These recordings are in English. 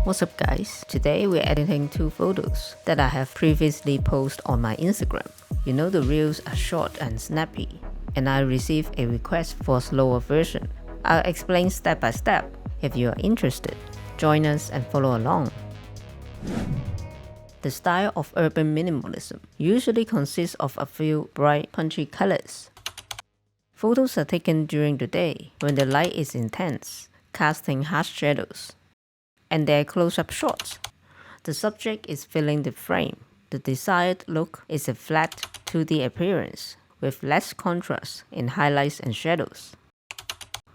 What's up guys? Today we're editing two photos that I have previously posted on my Instagram. You know the reels are short and snappy, and I received a request for a slower version. I'll explain step by step. If you are interested, join us and follow along. The style of urban minimalism usually consists of a few bright, punchy colors. Photos are taken during the day when the light is intense, casting harsh shadows, and they're close-up shots. The subject is filling the frame. The desired look is a flat 2D appearance with less contrast in highlights and shadows.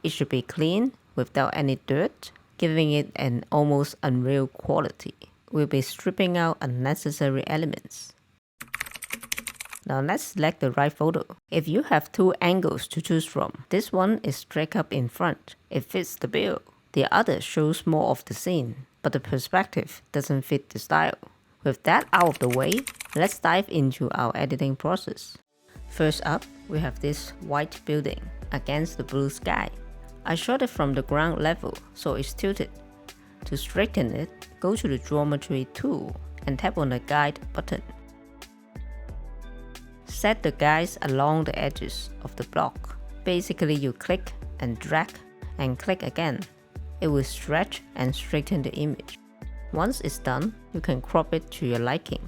It should be clean without any dirt, giving it an almost unreal quality. We'll be stripping out unnecessary elements. Now let's select the right photo. If you have two angles to choose from, this one is straight up in front. It fits the bill. The other shows more of the scene, but the perspective doesn't fit the style. With that out of the way, let's dive into our editing process. First up, we have this white building against the blue sky. I shot it from the ground level, so it's tilted. To straighten it, go to the Geometry tool and tap on the Guide button. Set the guides along the edges of the block. Basically, you click and drag and click again. It will stretch and straighten the image. Once it's done, you can crop it to your liking.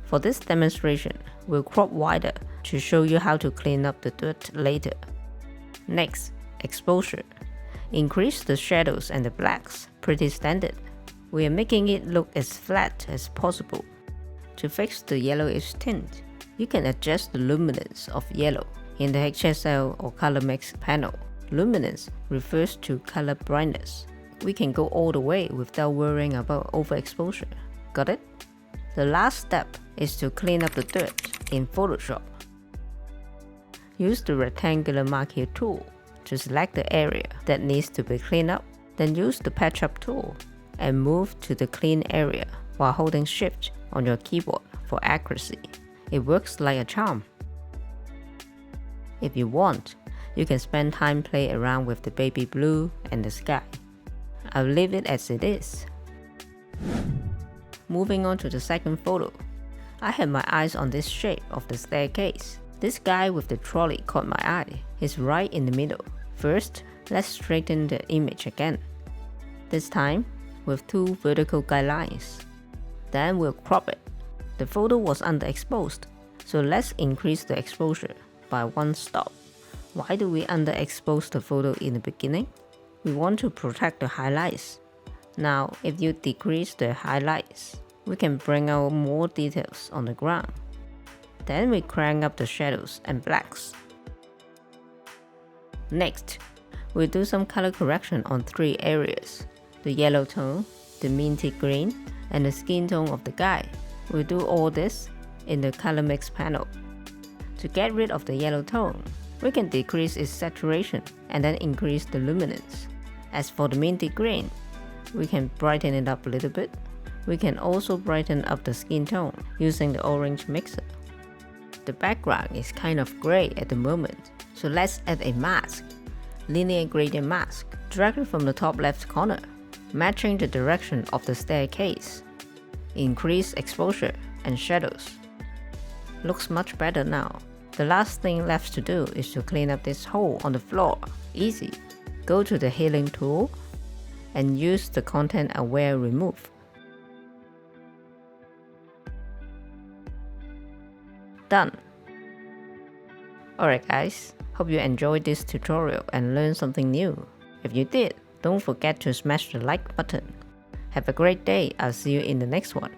For this demonstration, we'll crop wider to show you how to clean up the dirt later. Next, exposure. Increase the shadows and the blacks, pretty standard. We are making it look as flat as possible. To fix the yellowish tint, you can adjust the luminance of yellow in the HSL or Color Mix panel. Luminance refers to color brightness. We can go all the way without worrying about overexposure. Got it? The last step is to clean up the dirt in Photoshop. Use the rectangular marquee tool to select the area that needs to be cleaned up. Then use the patch up tool and move to the clean area while holding Shift on your keyboard for accuracy. It works like a charm. If you want, you can spend time playing around with the baby blue and the sky. I'll leave it as it is. Moving on to the second photo. I had my eyes on this shape of the staircase. This guy with the trolley caught my eye. He's right in the middle. First, let's straighten the image again. This time, with two vertical guidelines. Then we'll crop it. The photo was underexposed, so let's increase the exposure by 1 stop. Why do we underexpose the photo in the beginning? We want to protect the highlights. Now, if you decrease the highlights, we can bring out more details on the ground. Then we crank up the shadows and blacks. Next, we'll do some color correction on 3 areas: the yellow tone, the minty green, and the skin tone of the guy. We'll do all this in the Color Mix panel. To get rid of the yellow tone, we can decrease its saturation and then increase the luminance. As for the minty green, we can brighten it up a little bit. We can also brighten up the skin tone using the orange mixer. The background is kind of gray at the moment, so let's add a mask. Linear gradient mask, directly from the top left corner, matching the direction of the staircase. Increase exposure and shadows. Looks much better now. The last thing left to do is to clean up this hole on the floor. Easy. Go to the healing tool and use the content aware remove. Done. Alright guys, hope you enjoyed this tutorial and learned something new. If you did, don't forget to smash the like button. Have a great day. I'll see you in the next one.